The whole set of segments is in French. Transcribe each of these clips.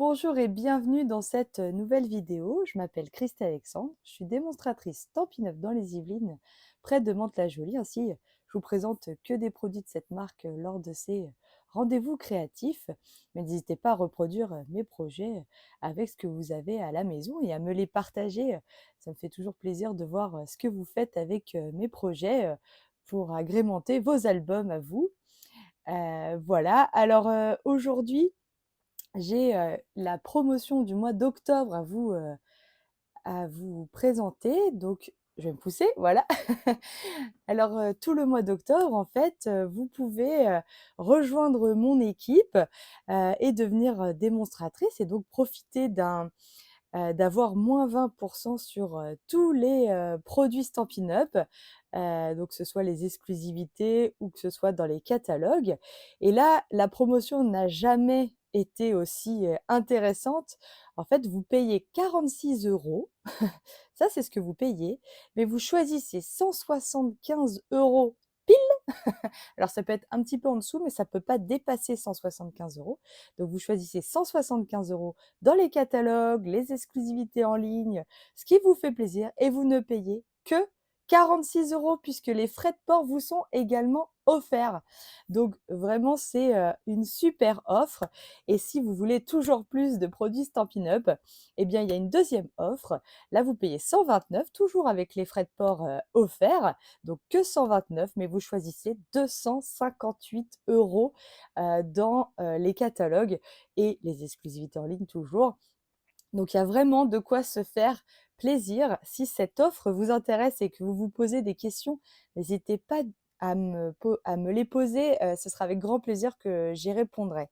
Bonjour et bienvenue dans cette nouvelle vidéo. Je m'appelle Christelle Alexandre, je suis démonstratrice Stampin' Up dans les Yvelines, près de Mantes-la-Jolie. Ainsi, je vous présente que des produits de cette marque lors de ces rendez-vous créatifs. Mais n'hésitez pas à reproduire mes projets avec ce que vous avez à la maison et à me les partager. Ça me fait toujours plaisir de voir ce que vous faites avec mes projets pour agrémenter vos albums à vous. Voilà, alors aujourd'hui, j'ai la promotion du mois d'octobre à vous présenter, donc je vais me pousser, voilà. Alors, tout le mois d'octobre, en fait, vous pouvez rejoindre mon équipe et devenir démonstratrice et donc profiter d'avoir moins 20% sur tous les produits Stampin' Up, donc que ce soit les exclusivités ou que ce soit dans les catalogues. Et là, la promotion n'a jamais été aussi intéressante. En fait, vous payez 46 €, ça c'est ce que vous payez, mais vous choisissez 175 € pile. Alors ça peut être un petit peu en dessous, mais ça ne peut pas dépasser 175 €. Donc vous choisissez 175 € dans les catalogues, les exclusivités en ligne, ce qui vous fait plaisir, et vous ne payez que 46 € puisque les frais de port vous sont également offerts. Donc vraiment, c'est une super offre. Et si vous voulez toujours plus de produits Stampin' Up, eh bien, il y a une deuxième offre. Là, vous payez 129, toujours avec les frais de port offerts. Donc que 129, mais vous choisissez 258 € dans les catalogues et les exclusivités en ligne toujours. Donc il y a vraiment de quoi se faire plaisir. Si cette offre vous intéresse et que vous vous posez des questions, n'hésitez pas à me les poser, ce sera avec grand plaisir que j'y répondrai.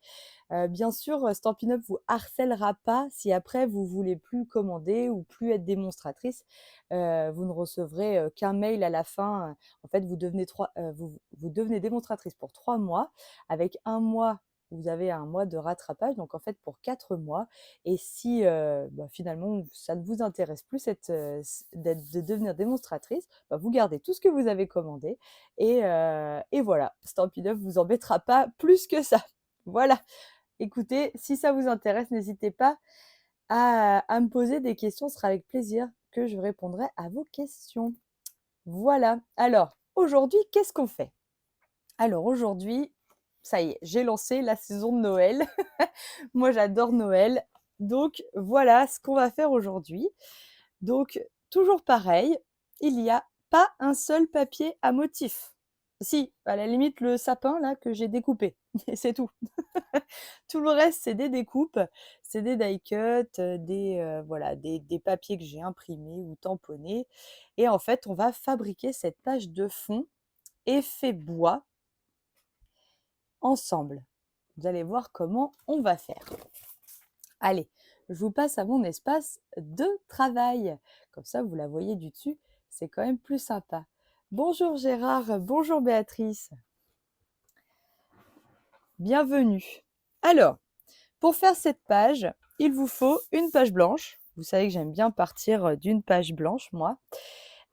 Bien sûr, Stampin' Up vous harcèlera pas si après vous voulez plus commander ou plus être démonstratrice. Vous ne recevrez qu'un mail à la fin. En fait, vous devenez démonstratrice pour 3 mois. Avec un mois, vous avez un mois de rattrapage, donc en fait pour 4 mois. Et si finalement ça ne vous intéresse plus de devenir démonstratrice, vous gardez tout ce que vous avez commandé et voilà. Stampin' Up vous embêtera pas plus que ça. Voilà. Écoutez, si ça vous intéresse, n'hésitez pas à me poser des questions. Ce sera avec plaisir que je répondrai à vos questions. Voilà. Alors, aujourd'hui, qu'est-ce qu'on fait? Alors aujourd'hui, ça y est, j'ai lancé la saison de Noël. Moi, j'adore Noël. Donc voilà ce qu'on va faire aujourd'hui. Donc, toujours pareil, il n'y a pas un seul papier à motif. Si, à la limite, le sapin là que j'ai découpé, et c'est tout. Tout le reste, c'est des découpes, c'est des die cut, voilà, des papiers que j'ai imprimés ou tamponnés. Et en fait, on va fabriquer cette page de fond effet bois ensemble. Vous allez voir comment on va faire. Allez, je vous passe à mon espace de travail. Comme ça, vous la voyez du dessus, c'est quand même plus sympa. Bonjour Gérard, bonjour Béatrice. Bienvenue. Alors, pour faire cette page, il vous faut une page blanche. Vous savez que j'aime bien partir d'une page blanche, moi.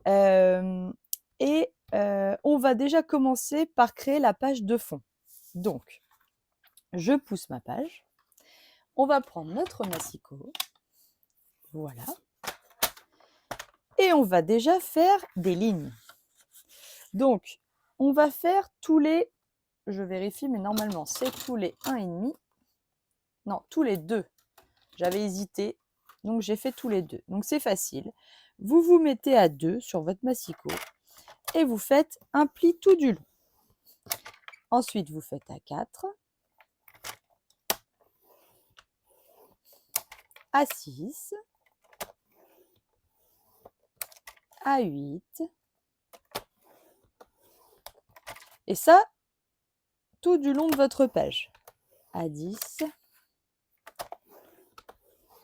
On va déjà commencer par créer la page de fond. Donc, je pousse ma page. On va prendre notre massicot. Voilà. Et on va déjà faire des lignes. Donc, on va faire tous les, je vérifie, mais normalement, c'est tous les 1,5. Non, tous les 2. J'avais hésité, donc j'ai fait tous les 2. Donc, c'est facile. Vous vous mettez à 2 sur votre massicot et vous faites un pli tout du long. Ensuite, vous faites à 4, à 6, à 8. Et ça, tout du long de votre page. À 10,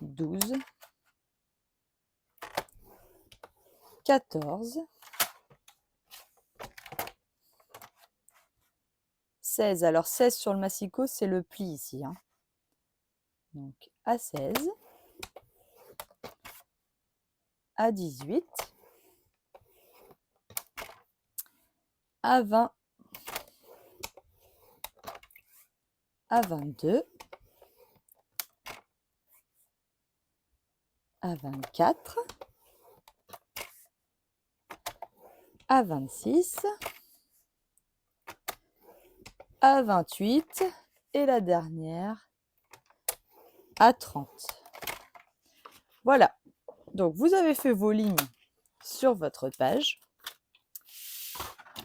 12, 14, 16. Alors 16 sur le massicot, c'est le pli ici. Donc à 16, à 18, à 20, à 22, A24, A26, A28 et la dernière A30. Voilà, donc vous avez fait vos lignes sur votre page.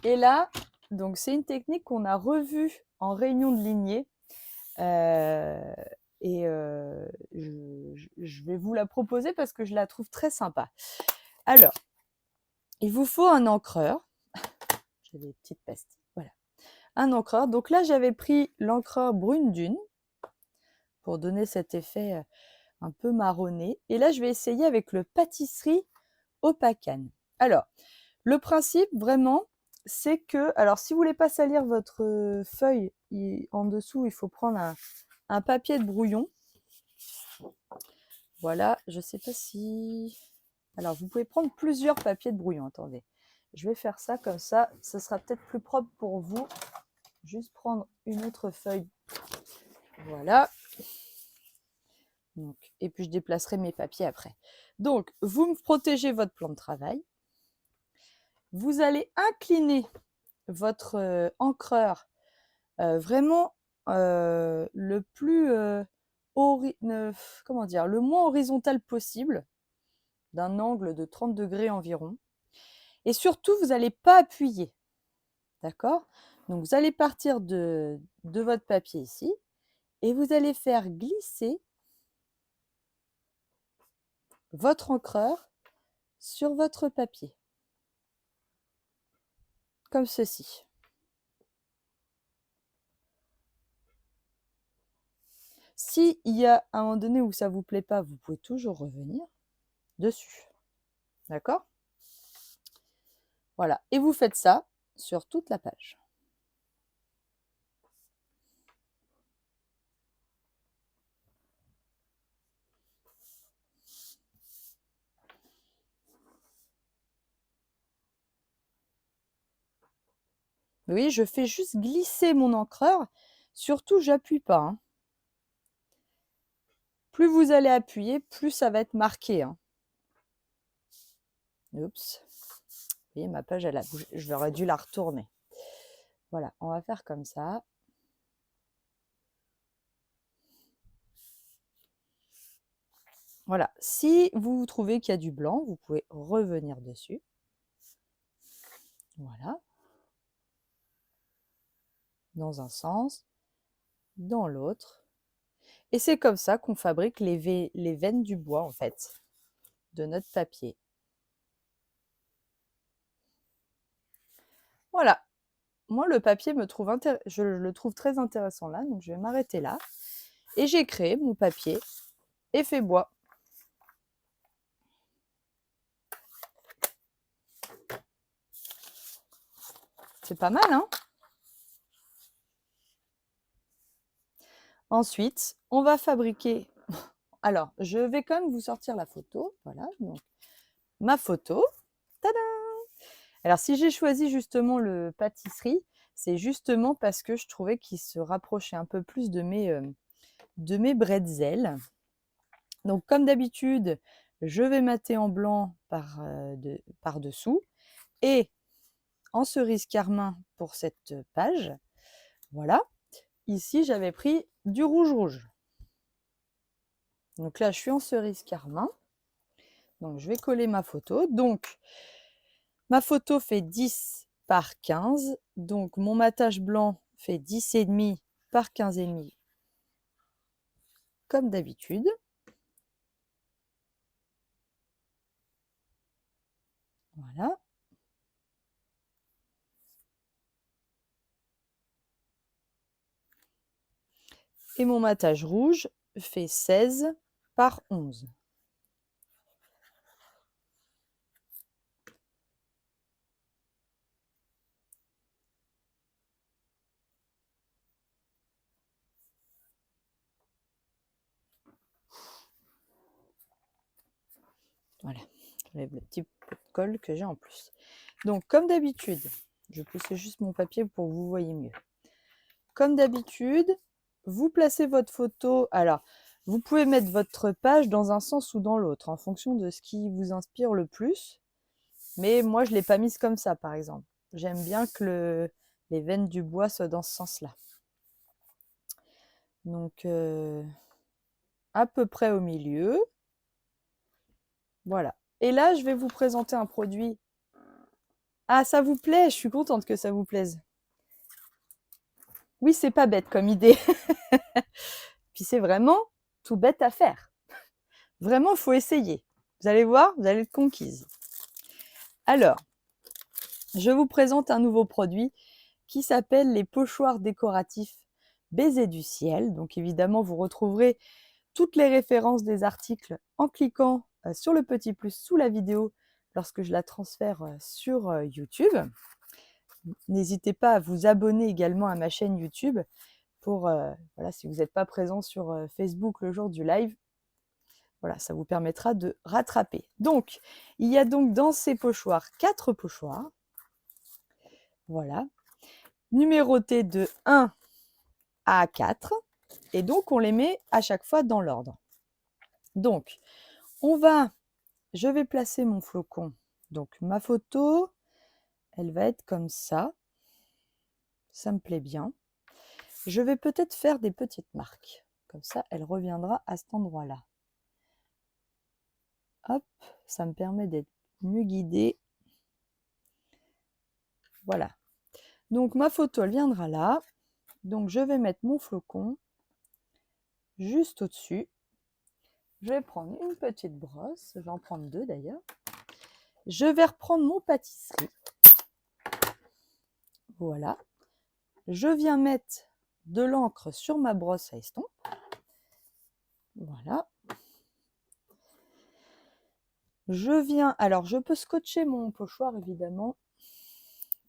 Et là, donc c'est une technique qu'on a revue en réunion de lignée. Je vais vous la proposer parce que je la trouve très sympa. Alors, il vous faut un encreur. J'ai des petites pastilles, voilà. Un encreur. Donc là, j'avais pris l'encreur brune dune pour donner cet effet un peu marronné. Et là, je vais essayer avec le pâtisserie au pacane. Alors, le principe, vraiment, c'est que, alors si vous voulez pas salir votre feuille, en dessous, il faut prendre un papier de brouillon. Voilà, je sais pas si... Alors, vous pouvez prendre plusieurs papiers de brouillon. Attendez, je vais faire ça comme ça. Ce sera peut-être plus propre pour vous. Juste prendre une autre feuille. Voilà. Donc, et puis, je déplacerai mes papiers après. Donc, vous me protégez votre plan de travail. Vous allez incliner votre encreur vraiment le plus... comment dire, le moins horizontal possible, d'un angle de 30 degrés environ. Et surtout, vous n'allez pas appuyer. D'accord? Donc, vous allez partir de votre papier ici et vous allez faire glisser votre encreur sur votre papier. Comme ceci. S'il y a un moment donné où ça ne vous plaît pas, vous pouvez toujours revenir dessus. D'accord? Voilà. Et vous faites ça sur toute la page. Vous voyez, je fais juste glisser mon encreur. Surtout, j'appuie pas. Hein. Plus vous allez appuyer, plus ça va être marqué. Hein. Oups. Vous voyez, ma page, elle a bougé. J'aurais dû la retourner. Voilà, on va faire comme ça. Voilà, si vous trouvez qu'il y a du blanc, vous pouvez revenir dessus. Voilà. Dans un sens, dans l'autre. Et c'est comme ça qu'on fabrique les veines du bois, en fait, de notre papier. Voilà. Moi, le papier, je le trouve très intéressant là, donc je vais m'arrêter là. Et j'ai créé mon papier effet bois. C'est pas mal, hein? Ensuite, on va fabriquer... Alors, je vais quand même vous sortir la photo. Voilà, donc ma photo. Tada! Alors, si j'ai choisi justement le pâtisserie, c'est justement parce que je trouvais qu'il se rapprochait un peu plus de mes bretzels. Donc, comme d'habitude, je vais mater en blanc par-dessous et en cerise carmin pour cette page. Voilà. Ici, j'avais pris du rouge. Donc là, je suis en cerise carmin. Donc, je vais coller ma photo. Donc, ma photo fait 10 par 15. Donc, mon matage blanc fait 10,5 par 15,5. Comme d'habitude. Voilà. Et mon matage rouge fait 16 par 11. Voilà, j'enlève le petit peu de colle que j'ai en plus. Donc, comme d'habitude, je pousse juste mon papier pour que vous voyez mieux. Comme d'habitude, vous placez votre photo. Alors, Vous pouvez mettre votre page dans un sens ou dans l'autre, en fonction de ce qui vous inspire le plus. Mais moi, je ne l'ai pas mise comme ça, par exemple. J'aime bien que les veines du bois soient dans ce sens-là. Donc, à peu près au milieu. Voilà. Et là, je vais vous présenter un produit. Ah, ça vous plaît? Je suis contente que ça vous plaise. Oui, c'est pas bête comme idée. Puis c'est vraiment tout bête à faire. Vraiment, il faut essayer. Vous allez voir, vous allez être conquise. Alors, je vous présente un nouveau produit qui s'appelle les pochoirs décoratifs Baiser du ciel. Donc évidemment, vous retrouverez toutes les références des articles en cliquant sur le petit plus sous la vidéo lorsque je la transfère sur YouTube. N'hésitez pas à vous abonner également à ma chaîne YouTube pour, voilà, si vous n'êtes pas présent sur Facebook le jour du live, voilà, ça vous permettra de rattraper. Donc, il y a donc dans ces pochoirs 4 pochoirs, voilà, numérotés de 1 à 4, et donc on les met à chaque fois dans l'ordre. Donc, je vais placer mon flocon. Donc, ma photo, elle va être comme ça. Ça me plaît bien. Je vais peut-être faire des petites marques. Comme ça, elle reviendra à cet endroit-là. Hop, ça me permet d'être mieux guidée. Voilà. Donc, ma photo, elle viendra là. Donc, je vais mettre mon flocon juste au-dessus. Je vais prendre une petite brosse. Je vais en prendre 2 d'ailleurs. Je vais reprendre mon pâtisserie. Voilà. Je viens mettre de l'encre sur ma brosse à estompe. Voilà. Alors je peux scotcher mon pochoir évidemment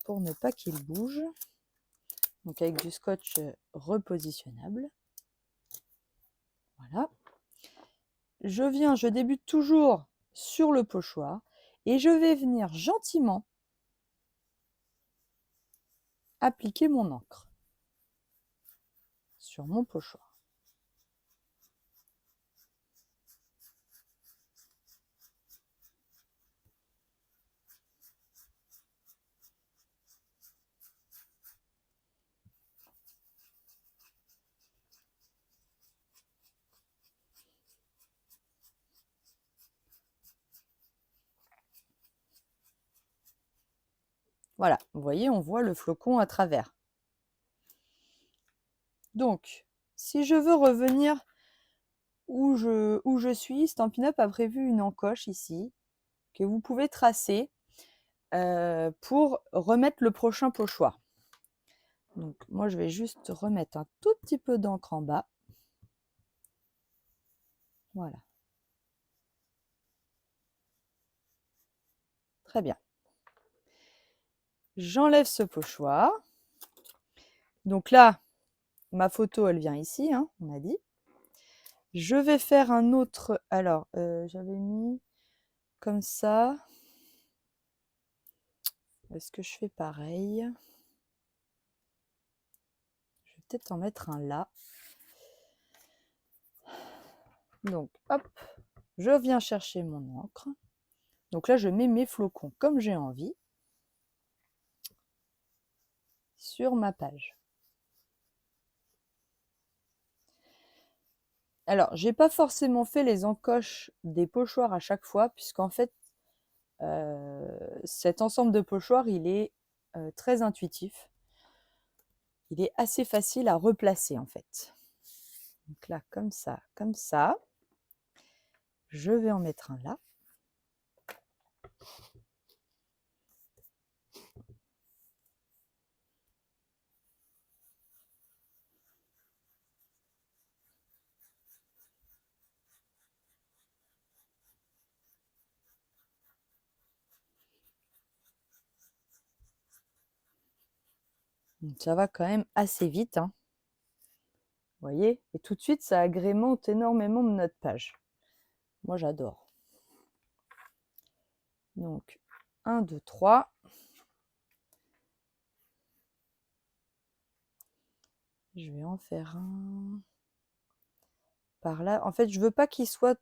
pour ne pas qu'il bouge. Donc avec du scotch repositionnable. Voilà. Je débute toujours sur le pochoir et je vais venir gentiment appliquer mon encre sur mon pochoir. Voilà, vous voyez, on voit le flocon à travers. Donc, si je veux revenir où je suis, Stampin' Up a prévu une encoche ici que vous pouvez tracer pour remettre le prochain pochoir. Donc, moi, je vais juste remettre un tout petit peu d'encre en bas. Voilà. Très bien. J'enlève ce pochoir. Donc là, ma photo, elle vient ici, hein, on a dit. Je vais faire un autre. Alors, j'avais mis comme ça. Est-ce que je fais pareil? Je vais peut-être en mettre un là. Donc, hop, je viens chercher mon encre. Donc là, je mets mes flocons comme j'ai envie sur ma page. Alors, j'ai pas forcément fait les encoches des pochoirs à chaque fois, puisqu'en fait, cet ensemble de pochoirs, il est très intuitif. Il est assez facile à replacer, en fait. Donc là, comme ça, comme ça. Je vais en mettre un là. Donc ça va quand même assez vite, hein. Vous voyez? Et tout de suite, ça agrémente énormément notre page. Moi, j'adore. Donc, 1, 2, 3. Je vais en faire un par là. En fait, je veux pas qu'ils soient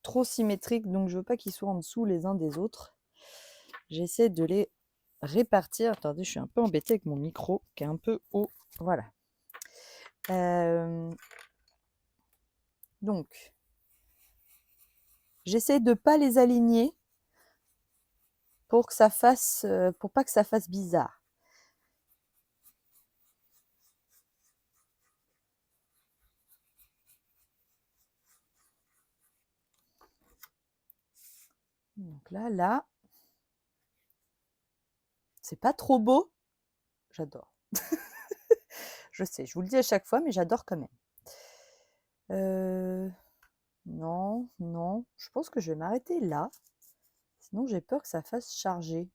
trop symétriques, donc je veux pas qu'ils soient en dessous les uns des autres. J'essaie de les répartir. Attendez, je suis un peu embêtée avec mon micro qui est un peu haut. Voilà. Donc, j'essaie de pas les aligner pour que ça fasse, pour pas que ça fasse bizarre. Donc là, c'est pas trop beau. J'adore. Je sais, je vous le dis à chaque fois, mais j'adore quand même. Non, non, je pense que je vais m'arrêter là. Sinon, j'ai peur que ça fasse charger.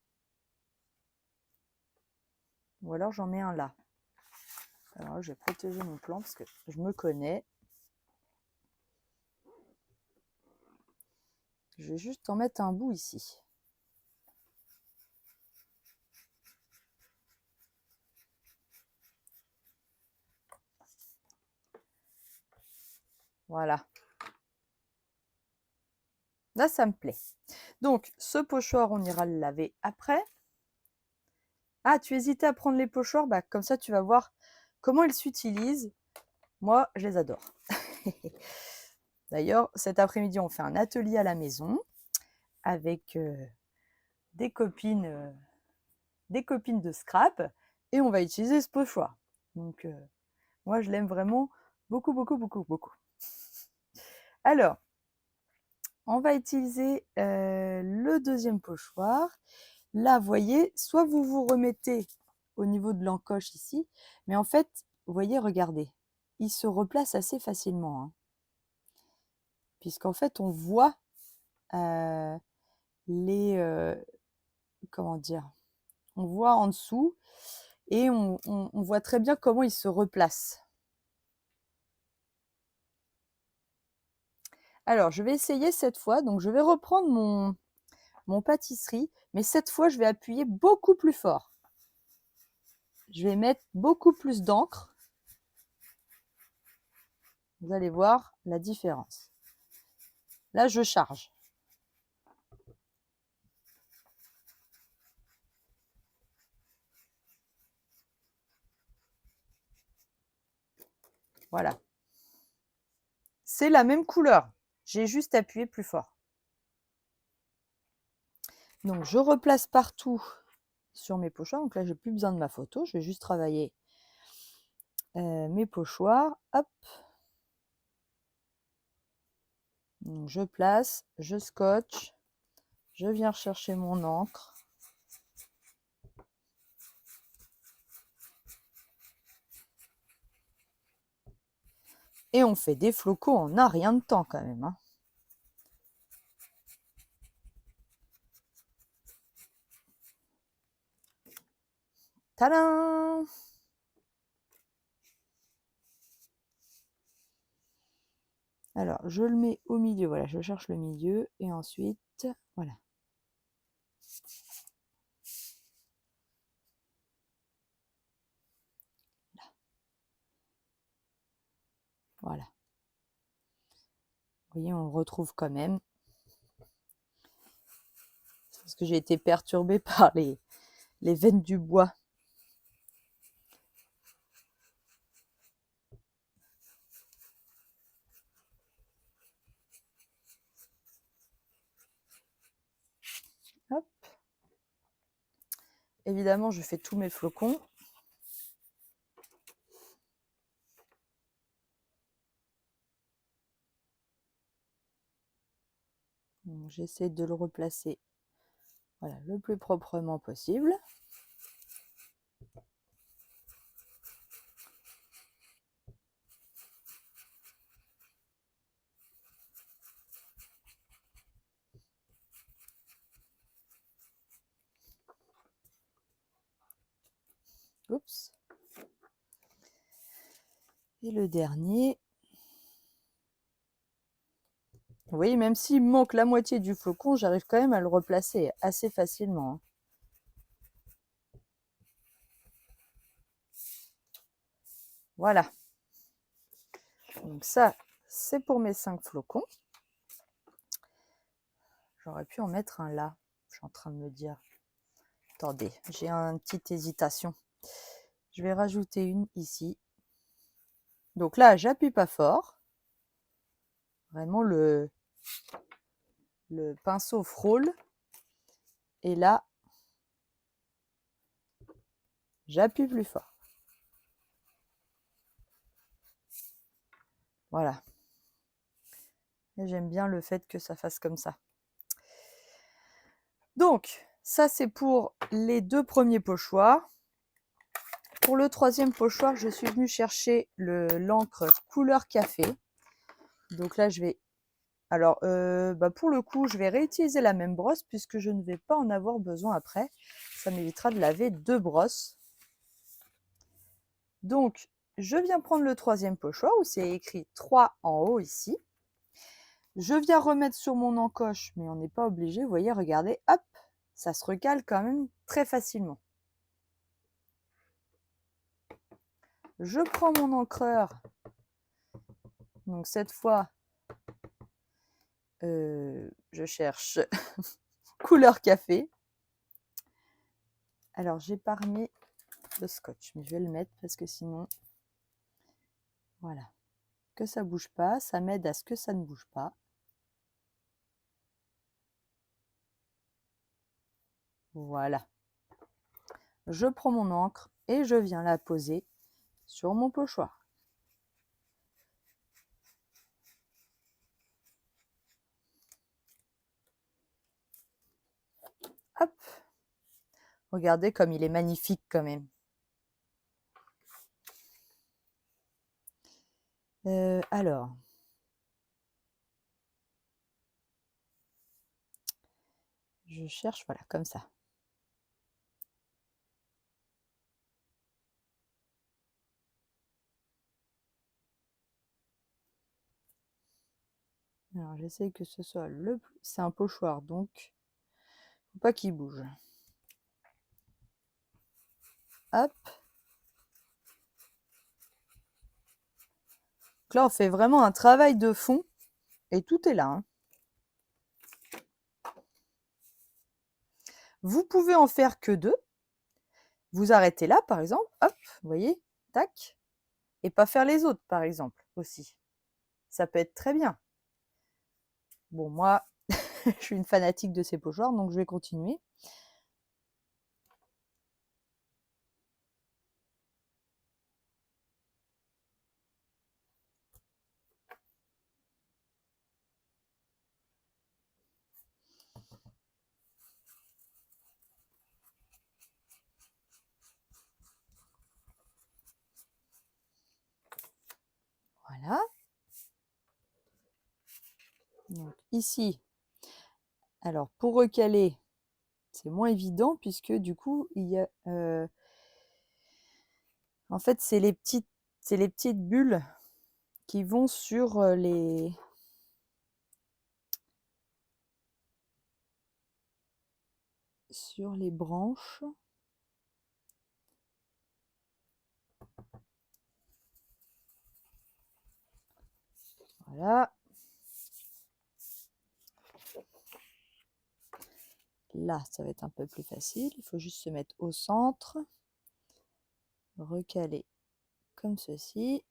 Ou alors, j'en mets un là. Alors, je vais protéger mon plan parce que je me connais. Je vais juste en mettre un bout ici. Voilà. Là, ça me plaît. Donc, ce pochoir, on ira le laver après. Ah, tu hésitais à prendre les pochoirs? Bah, comme ça, tu vas voir comment ils s'utilisent. Moi, je les adore. D'ailleurs, cet après-midi, on fait un atelier à la maison avec des copines de scrap et on va utiliser ce pochoir. Donc, moi, je l'aime vraiment beaucoup, beaucoup, beaucoup, beaucoup. Alors, on va utiliser le deuxième pochoir. Là, vous voyez, soit vous vous remettez au niveau de l'encoche ici, mais en fait, vous voyez, regardez, il se replace assez facilement, hein, puisqu'en fait, on voit les... comment dire? On voit en dessous et on voit très bien comment il se replace. Alors, je vais essayer cette fois. Donc, je vais reprendre mon pâtisserie, mais cette fois, je vais appuyer beaucoup plus fort. Je vais mettre beaucoup plus d'encre. Vous allez voir la différence. Là, je charge. Voilà. C'est la même couleur. J'ai juste appuyé plus fort. Donc, je replace partout sur mes pochoirs. Donc là, j'ai plus besoin de ma photo. Je vais juste travailler mes pochoirs. Hop. Donc, je place, je scotche, je viens rechercher mon encre. Et on fait des flocons en un rien de temps quand même, hein. Tadam! Alors, je le mets au milieu. Voilà, je cherche le milieu. Et ensuite, voilà. Là. Voilà. Vous voyez, on le retrouve quand même. C'est parce que j'ai été perturbée par les veines du bois. Hop. Évidemment, je fais tous mes flocons. J'essaie de le replacer, voilà, le plus proprement possible. Oups. Et le dernier. Vous voyez, même s'il me manque la moitié du flocon, j'arrive quand même à le replacer assez facilement, hein. Voilà. Donc ça, c'est pour mes 5 flocons. J'aurais pu en mettre un là, je suis en train de me dire. Attendez, j'ai une petite hésitation. Je vais rajouter une ici. Donc là, j'appuie pas fort. Vraiment, le pinceau frôle. Et là, j'appuie plus fort. Voilà. J'aime bien le fait que ça fasse comme ça. Donc, ça c'est pour les 2 premiers pochoirs. Pour le 3e pochoir, je suis venue chercher l'encre couleur café. Donc là, je vais... Alors, pour le coup, je vais réutiliser la même brosse puisque je ne vais pas en avoir besoin après. Ça m'évitera de laver 2 brosses. Donc, je viens prendre le 3e pochoir où c'est écrit 3 en haut ici. Je viens remettre sur mon encoche, mais on n'est pas obligé. Vous voyez, regardez, hop, ça se recale quand même très facilement. Je prends mon encreur. Donc cette fois, je cherche couleur café. Alors, j'ai épargné le scotch, mais je vais le mettre parce que sinon, voilà. Que ça bouge pas, ça m'aide à ce que ça ne bouge pas. Voilà. Je prends mon encre et je viens la poser sur mon pochoir. Hop. Regardez comme il est magnifique quand même. Alors. Je cherche, voilà, comme ça. Alors, j'essaie que ce soit le plus... C'est un pochoir, donc faut pas qu'il bouge. Hop. Donc là, on fait vraiment un travail de fond et tout est là. Hein. Vous pouvez en faire que 2. Vous arrêtez là, par exemple. Hop, vous voyez, tac. Et pas faire les autres, par exemple, aussi. Ça peut être très bien. Bon, moi, je suis une fanatique de ces pochoirs, donc je vais continuer. Voilà. Donc ici, alors pour recaler, c'est moins évident puisque du coup, il y a... en fait, c'est les petites bulles qui vont sur les branches. Voilà. Là, ça va être un peu plus facile. Il faut juste se mettre au centre. Recaler comme ceci.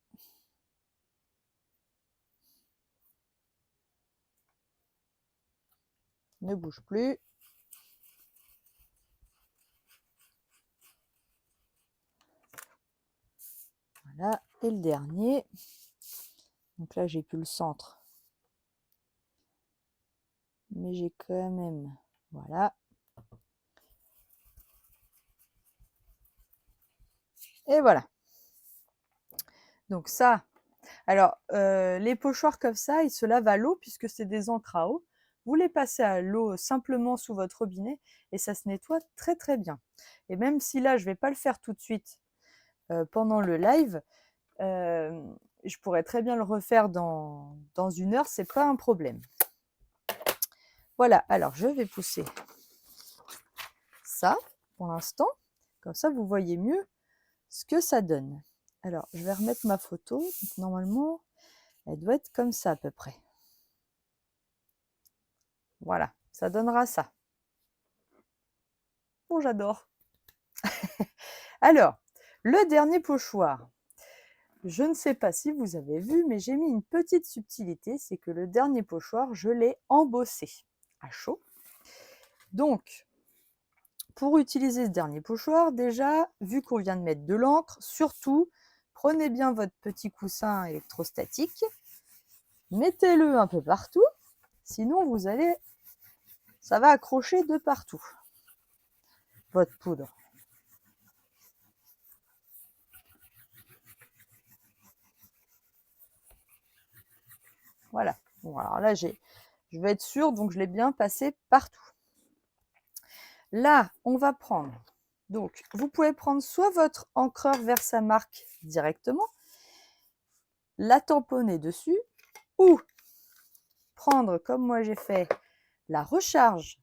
Ne bouge plus. Voilà. Et le dernier. Donc là, j'ai plus le centre. Mais j'ai quand même... Voilà. Et voilà. Donc ça... Alors, les pochoirs comme ça, ils se lavent à l'eau puisque c'est des encres à eau. Vous les passez à l'eau simplement sous votre robinet et ça se nettoie très très bien. Et même si là, je ne vais pas le faire tout de suite pendant le live, je pourrais très bien le refaire dans 1 heure, c'est pas un problème. Voilà, alors je vais pousser ça pour l'instant. Comme ça, vous voyez mieux ce que ça donne. Alors, je vais remettre ma photo. Donc, normalement, Elle doit être comme ça à peu près. Voilà, ça donnera ça. Oh, j'adore. Alors, le dernier pochoir. Je ne sais pas si vous avez vu, mais j'ai mis une petite subtilité, c'est que le dernier pochoir, je l'ai embossé à chaud. Donc, pour utiliser ce dernier pochoir, déjà, vu qu'on vient de mettre de l'encre, surtout, prenez bien votre petit coussin électrostatique, mettez-le un peu partout, sinon ça va accrocher de partout, votre poudre. Voilà. Bon, alors là, je vais être sûre, donc je l'ai bien passé partout. Là, on va prendre, donc vous pouvez prendre soit votre encreur Versamark directement, la tamponner dessus, ou prendre, comme moi j'ai fait, la recharge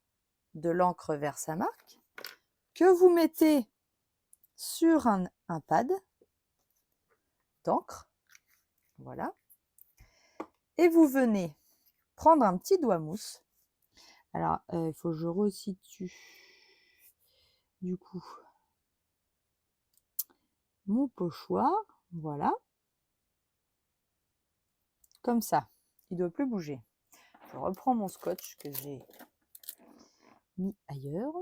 de l'encre Versamark que vous mettez sur un pad d'encre, voilà, et vous venez prendre un petit doigt mousse. Alors, il faut que je resitue du coup mon pochoir, voilà, comme ça, il ne doit plus bouger. Je reprends mon scotch que j'ai mis ailleurs.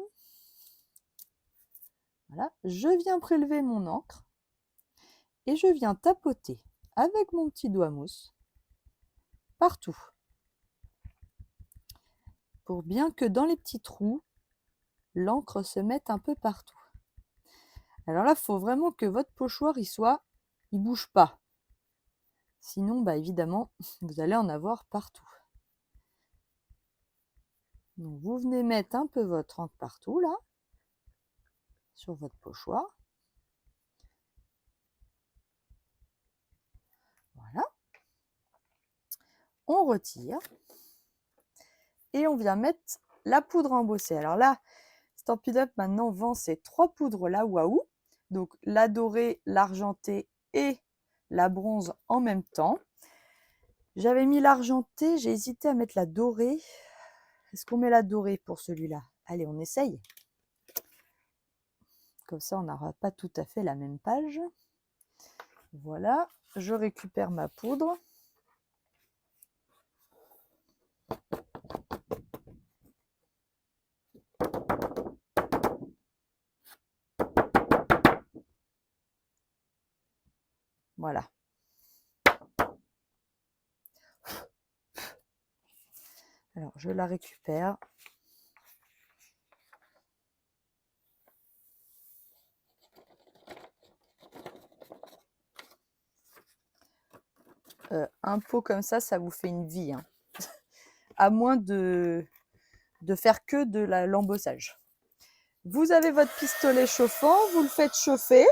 Voilà, je viens prélever mon encre et je viens tapoter avec mon petit doigt mousse partout pour bien que dans les petits trous, l'encre se mette un peu partout. Alors là, il faut vraiment que votre pochoir, il bouge pas. Sinon, bah évidemment, vous allez en avoir partout. Donc, vous venez mettre un peu votre encre partout, là, sur votre pochoir. Voilà. On retire. Et on vient mettre la poudre embossée. Alors là, Stampin' Up maintenant vend ces 3 poudres là, waouh. Donc la dorée, l'argentée et la bronze en même temps. J'avais mis l'argentée, j'ai hésité à mettre la dorée. Est-ce qu'on met la dorée pour celui-là? Allez, on essaye. Comme ça, on n'aura pas tout à fait la même page. Voilà, je récupère ma poudre. Voilà. Alors, je la récupère. Un pot comme ça vous fait une vie. Hein. À moins de faire que de l'embossage. Vous avez votre pistolet chauffant, vous le faites chauffer.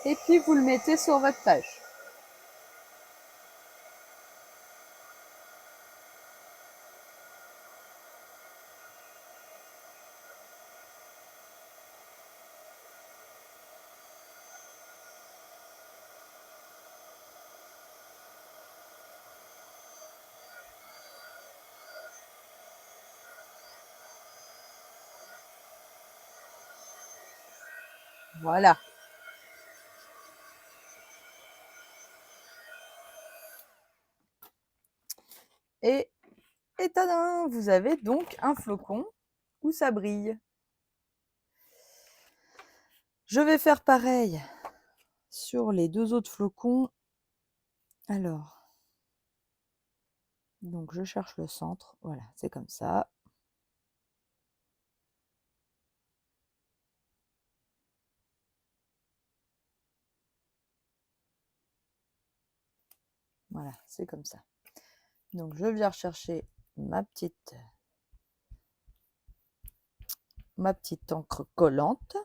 Et puis vous le mettez sur votre page. Voilà. Et tadam, vous avez donc un flocon où ça brille. Je vais faire pareil sur les 2 autres flocons. Alors, donc je cherche le centre. Voilà, c'est comme ça. Voilà, c'est comme ça. Donc je viens rechercher ma petite encre collante.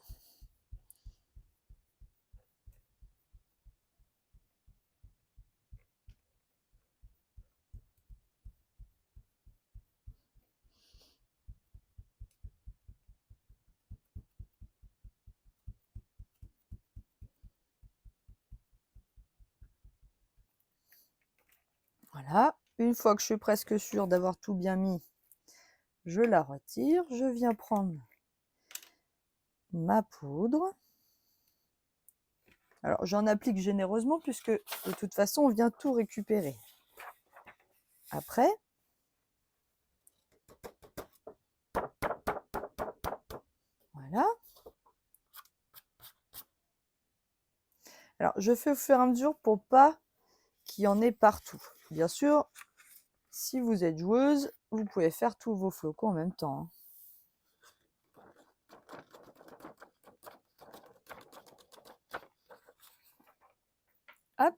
Voilà. Une fois que je suis presque sûre d'avoir tout bien mis, je la retire. Je viens prendre ma poudre. Alors, j'en applique généreusement puisque de toute façon, on vient tout récupérer. Après, voilà. Alors, je fais au fur et à mesure pour pas qu'il y en ait partout. Bien sûr, si vous êtes joueuse, vous pouvez faire tous vos flocons en même temps. Hop.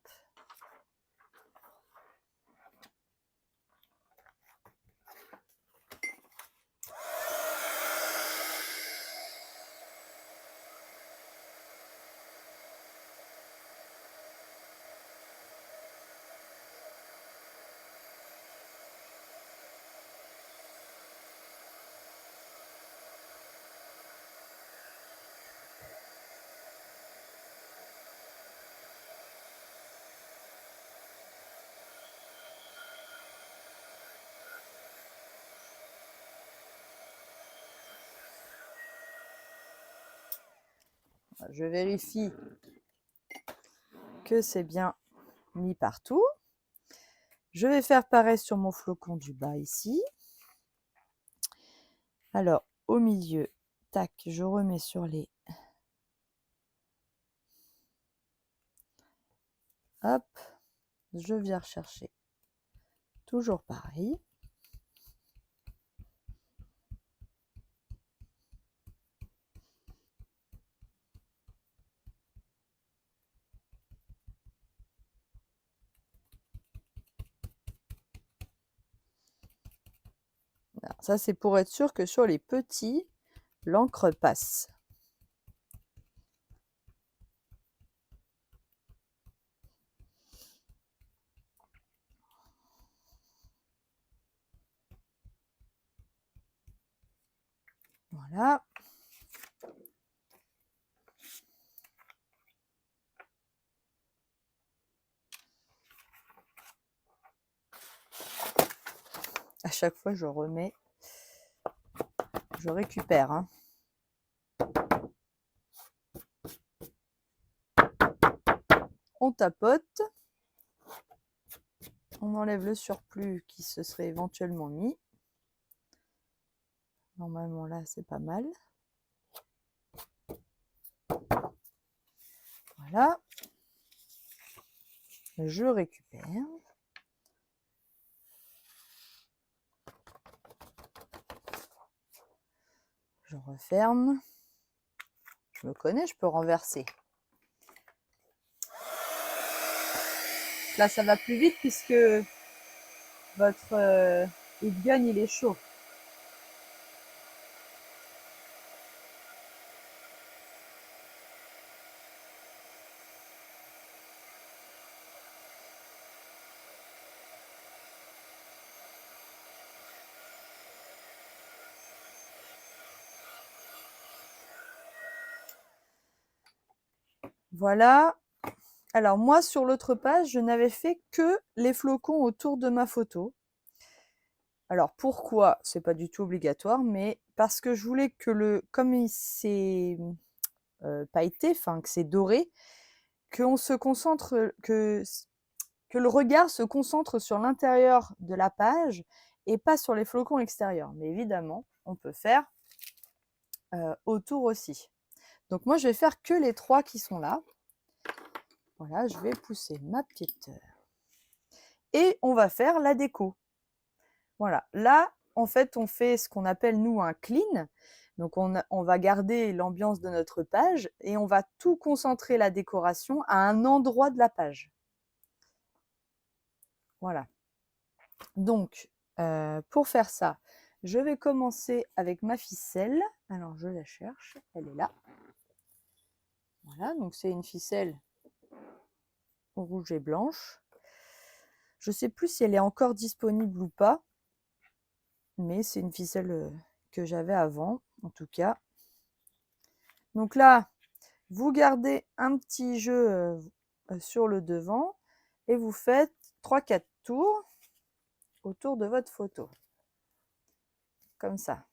Je vérifie que c'est bien mis partout. Je vais faire pareil sur mon flocon du bas ici. Alors, au milieu, tac, je remets sur les... Hop, je viens rechercher. Toujours pareil. Alors, ça, c'est pour être sûr que sur les petits, l'encre passe. Voilà. À chaque fois, je remets, je récupère. Hein. On tapote. On enlève le surplus qui se serait éventuellement mis. Normalement, là, c'est pas mal. Voilà. Je récupère. Je referme. Je me connais, je peux renverser. Là, ça va plus vite puisque votre heat gun, il est chaud. Voilà. Alors moi, sur l'autre page, je n'avais fait que les flocons autour de ma photo. Alors pourquoi? C'est pas du tout obligatoire, mais parce que je voulais que comme c'est pailleté, enfin que c'est doré, qu'on se concentre, que le regard se concentre sur l'intérieur de la page et pas sur les flocons extérieurs. Mais évidemment, on peut faire autour aussi. Donc moi, je vais faire que les 3 qui sont là. Voilà, je vais pousser ma petite... Et on va faire la déco. Voilà, là, en fait, on fait ce qu'on appelle, nous, un clean. Donc, on va garder l'ambiance de notre page et on va tout concentrer la décoration à un endroit de la page. Voilà. Donc, pour faire ça, je vais commencer avec ma ficelle. Alors, je la cherche, elle est là. Voilà, donc c'est une ficelle rouge et blanche. Je ne sais plus si elle est encore disponible ou pas, mais c'est une ficelle que j'avais avant, en tout cas. Donc là, vous gardez un petit jeu sur le devant et vous faites 3-4 tours. autour de votre photo. Comme ça.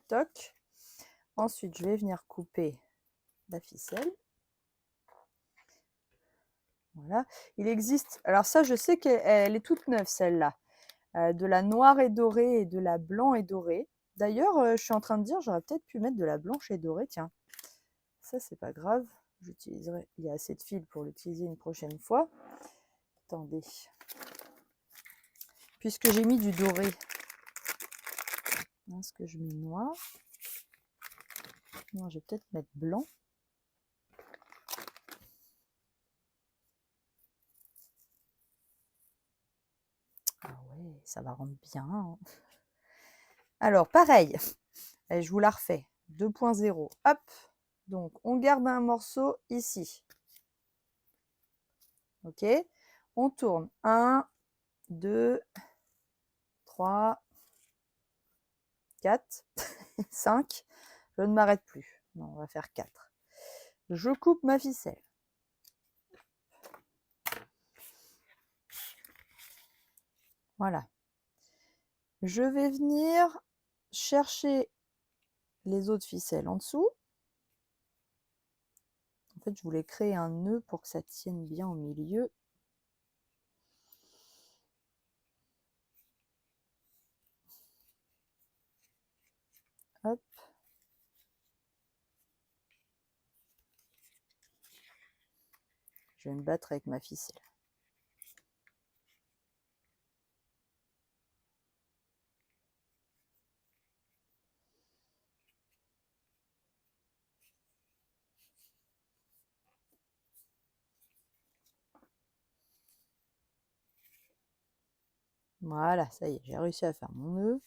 Toc. Ensuite, je vais venir couper la ficelle. Voilà. Il existe, alors ça, je sais qu'elle est toute neuve, celle-là. De la noire et dorée et de la blanc et dorée. D'ailleurs, je suis en train de dire, j'aurais peut-être pu mettre de la blanche et dorée, tiens. Ça, c'est pas grave. J'utiliserai, il y a assez de fil pour l'utiliser une prochaine fois. Attendez. Puisque j'ai mis du doré, est-ce que je mets noir? Non, je vais peut-être mettre blanc. Ah ouais, ça va rendre bien, hein. Alors, pareil, je vous la refais. 2.0, hop. Donc, on garde un morceau ici. Ok, on tourne. 1, 2, 3, 4, 5. Je ne m'arrête plus. Non, on va faire 4. Je coupe ma ficelle. Voilà. Je vais venir chercher les autres ficelles en dessous. En fait, je voulais créer un nœud pour que ça tienne bien au milieu. Hop. Je vais me battre avec ma ficelle. Voilà, ça y est, j'ai réussi à faire mon nœud.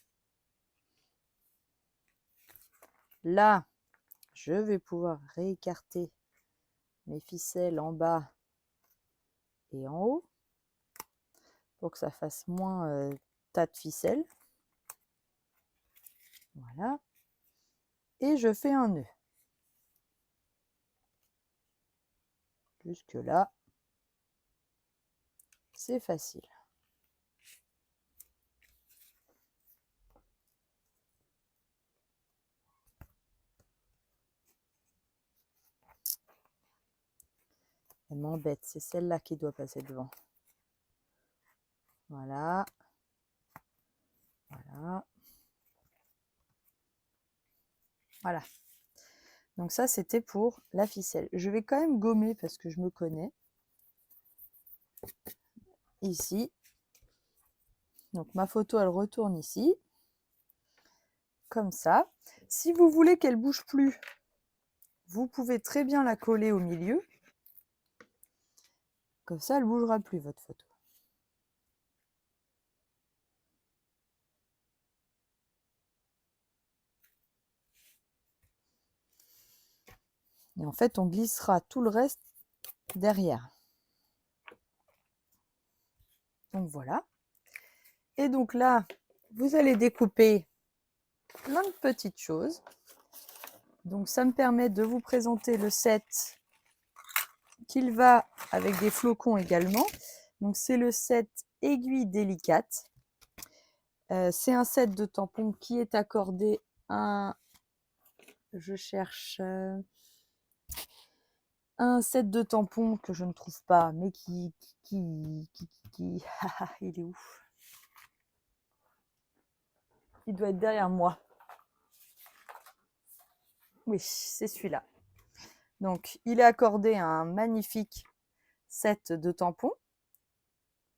Là, je vais pouvoir réécarter mes ficelles en bas et en haut pour que ça fasse moins tas de ficelles. Voilà. Et je fais un nœud. Jusque là, c'est facile. Elle m'embête, c'est celle-là qui doit passer devant. Voilà. Voilà. Voilà. Donc ça, c'était pour la ficelle. Je vais quand même gommer parce que je me connais. Ici. Donc ma photo, elle retourne ici. Comme ça. Si vous voulez qu'elle bouge plus, vous pouvez très bien la coller au milieu. Comme ça, elle ne bougera plus, votre photo. Et en fait, on glissera tout le reste derrière. Donc voilà. Et donc là, vous allez découper plein de petites choses. Donc ça me permet de vous présenter le set qu'il va avec des flocons également. Donc c'est le set aiguille délicate. C'est un set de tampons qui est accordé à... Je cherche un set de tampons que je ne trouve pas, mais qui il est où? Il doit être derrière moi. Oui, c'est celui-là. Donc, il est accordé à un magnifique set de tampons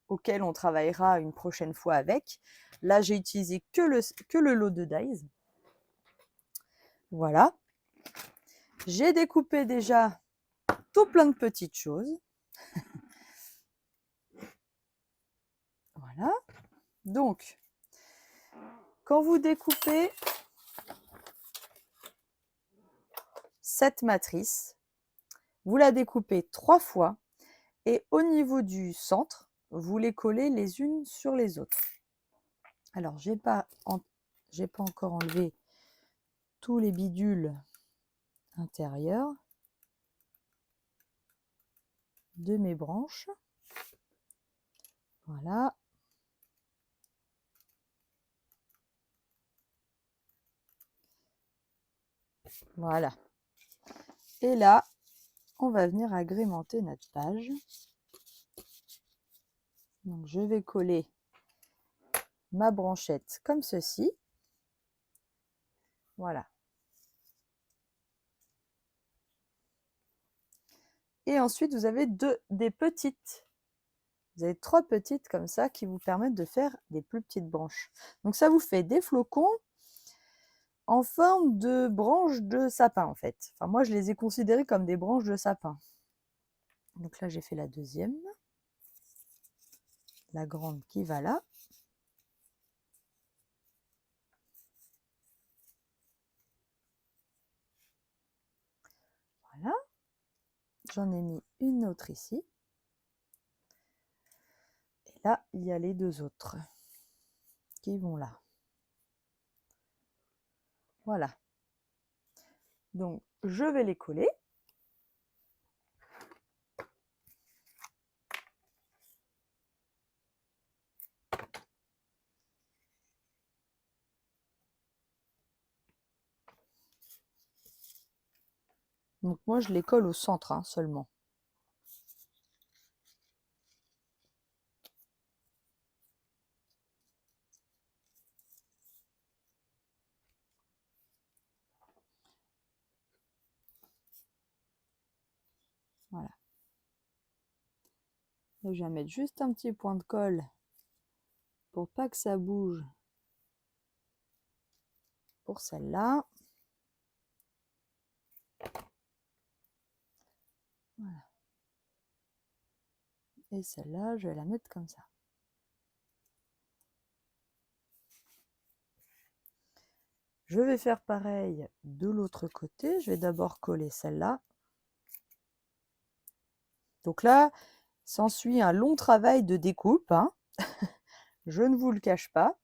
auquel on travaillera une prochaine fois avec. Là, j'ai utilisé que le lot de dies. Voilà. J'ai découpé déjà tout plein de petites choses. Voilà. Donc, quand vous découpez cette matrice, vous la découpez 3 fois et au niveau du centre, vous les collez les unes sur les autres. Alors, j'ai pas encore enlevé tous les bidules intérieurs de mes branches. Voilà. Voilà. Et là, on va venir agrémenter notre page. Donc, je vais coller ma branchette comme ceci. Voilà. Et ensuite, vous avez des petites. Vous avez 3 petites comme ça qui vous permettent de faire des plus petites branches. Donc ça vous fait des flocons en forme de branches de sapin en fait. Enfin moi je les ai considérés comme des branches de sapin. Donc là j'ai fait la deuxième. La grande qui va là. Voilà. J'en ai mis une autre ici. Et là, il y a les 2 autres qui vont là. Voilà. Donc, je vais les coller. Donc, moi, je les colle au centre hein, seulement. Voilà. Là, je vais mettre juste un petit point de colle pour pas que ça bouge pour celle-là. Voilà. Et celle-là, je vais la mettre comme ça. Je vais faire pareil de l'autre côté. Je vais d'abord coller celle-là. Donc là, s'ensuit un long travail de découpe. Hein. Je ne vous le cache pas.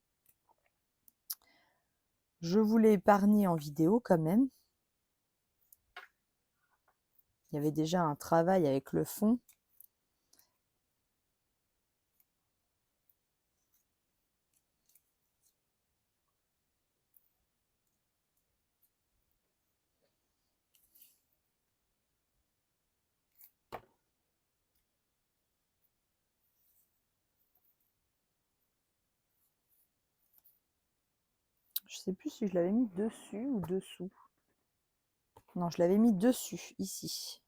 Je vous l'ai épargné en vidéo quand même. Il y avait déjà un travail avec le fond. Je ne sais plus si je l'avais mis dessus ou dessous. Non, je l'avais mis dessus, ici.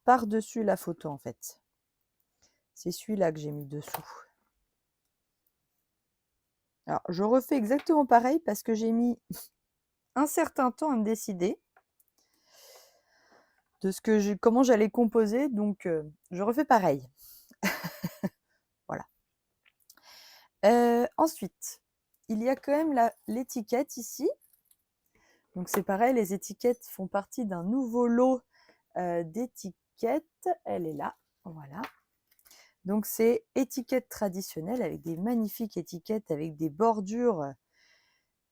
Par-dessus la photo, en fait. C'est celui-là que j'ai mis dessous. Alors, je refais exactement pareil parce que j'ai mis un certain temps à me décider de comment j'allais composer. Donc, je refais pareil. Voilà. Ensuite, il y a quand même l'étiquette ici. Donc c'est pareil, les étiquettes font partie d'un nouveau lot d'étiquettes. Elle est là, voilà. Donc c'est étiquette traditionnelle avec des magnifiques étiquettes avec des bordures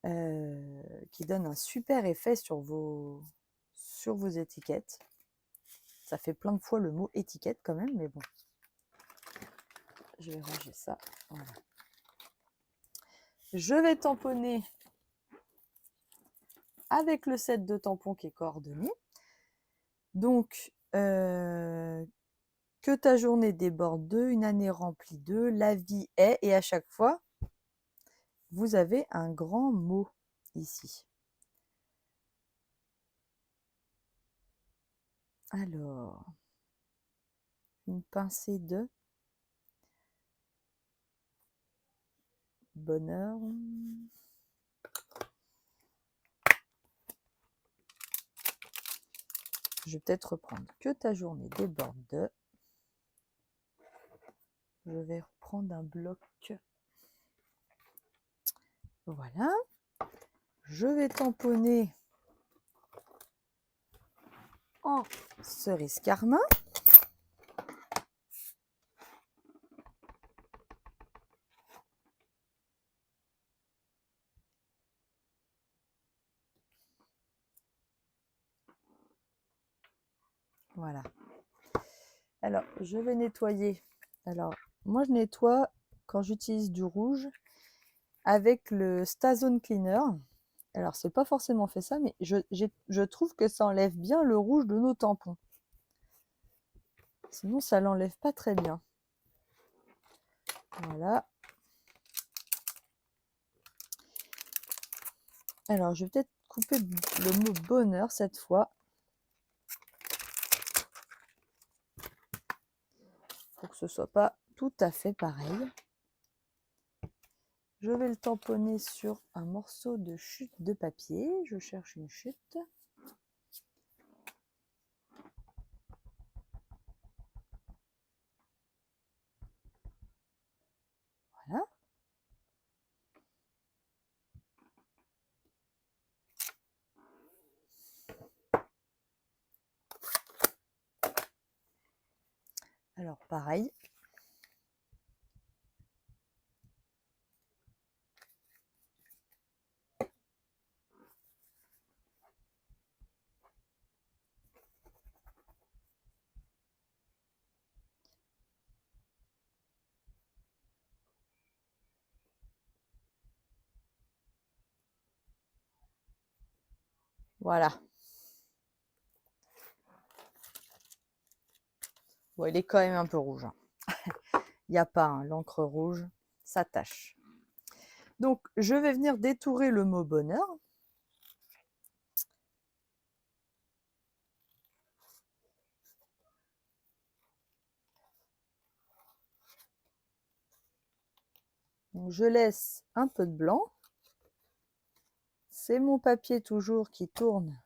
qui donnent un super effet sur vos étiquettes. Ça fait plein de fois le mot étiquette quand même, mais bon. Je vais ranger ça. Voilà. Je vais tamponner avec le set de tampons qui est coordonné. Donc, que ta journée déborde d'eux, une année remplie d'eux, la vie est, et à chaque fois, vous avez un grand mot ici. Alors, une pincée de bonheur. Je vais peut-être reprendre que ta journée déborde de. Je vais reprendre un bloc. Voilà. Je vais tamponner en cerise carmin. Voilà. Alors, je vais nettoyer. Alors, moi, je nettoie quand j'utilise du rouge. avec le Stazone Cleaner. Alors, c'est pas forcément fait ça, mais je trouve que ça enlève bien le rouge de nos tampons. Sinon, ça l'enlève pas très bien. Voilà. Alors, je vais peut-être couper le mot bonheur cette fois. Pour que ce soit pas tout à fait pareil. Je vais le tamponner sur un morceau de chute de papier. Je cherche une chute. Voilà. Alors pareil. Voilà. Bon, il est quand même un peu rouge. Il n'y a pas l'encre rouge, ça tâche. Donc, je vais venir détourer le mot bonheur. Donc, je laisse un peu de blanc. C'est mon papier toujours qui tourne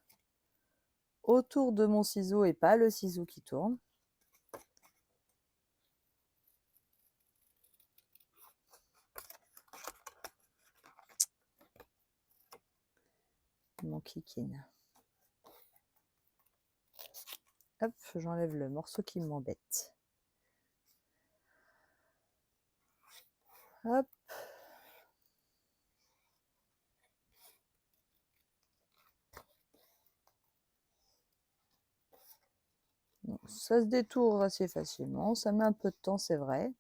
autour de mon ciseau et pas le ciseau qui tourne. Mon kikine. Hop, j'enlève le morceau qui m'embête. Hop. Donc, ça se détourne assez facilement. Ça met un peu de temps, c'est vrai.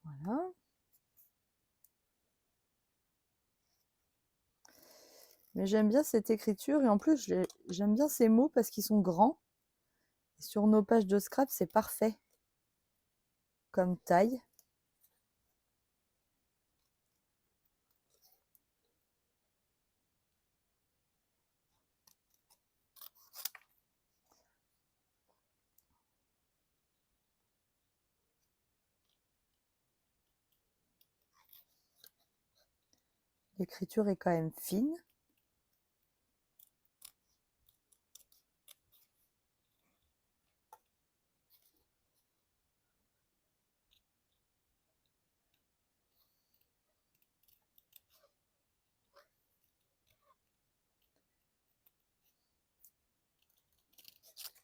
Voilà. Mais j'aime bien cette écriture et en plus, j'aime bien ces mots parce qu'ils sont grands. Et sur nos pages de scrap, c'est parfait comme taille. L'écriture est quand même fine.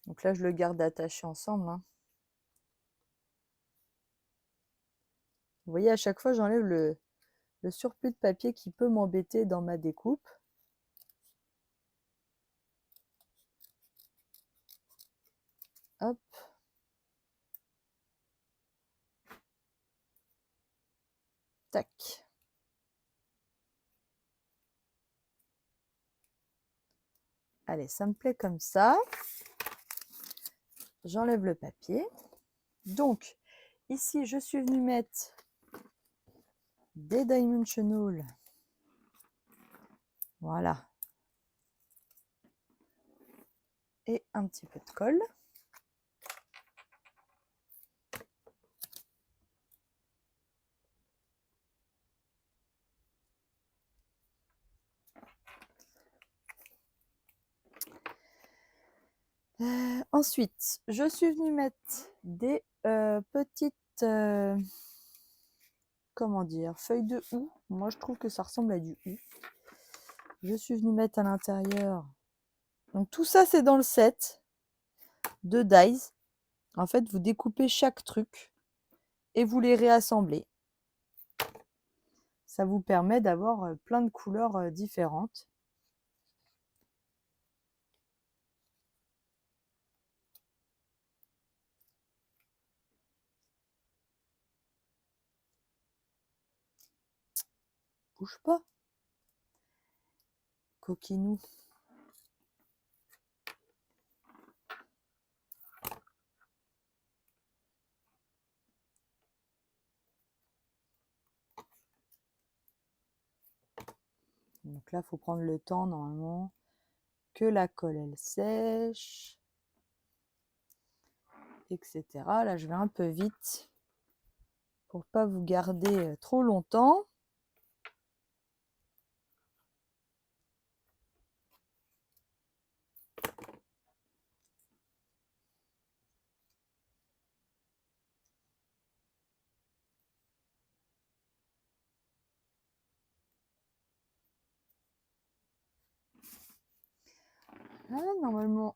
Donc là, je le garde attaché ensemble. Hein. Vous voyez, à chaque fois, j'enlève le surplus de papier qui peut m'embêter dans ma découpe. Hop. Tac. Allez, ça me plaît comme ça. J'enlève le papier. Donc, ici, je suis venue mettre des dimensionals. Voilà. Et un petit peu de colle. Ensuite, je suis venue mettre des petites, comment dire, feuilles de houx. Moi, je trouve que ça ressemble à du houx. Je suis venue mettre à l'intérieur. Donc, tout ça, c'est dans le set de dies. En fait, vous découpez chaque truc et vous les réassemblez. Ça vous permet d'avoir plein de couleurs différentes. Bouge pas. Coquinou. Donc là, il faut prendre le temps, normalement, que la colle, elle sèche, etc. Là, je vais un peu vite pour pas vous garder trop longtemps. Ah, normalement,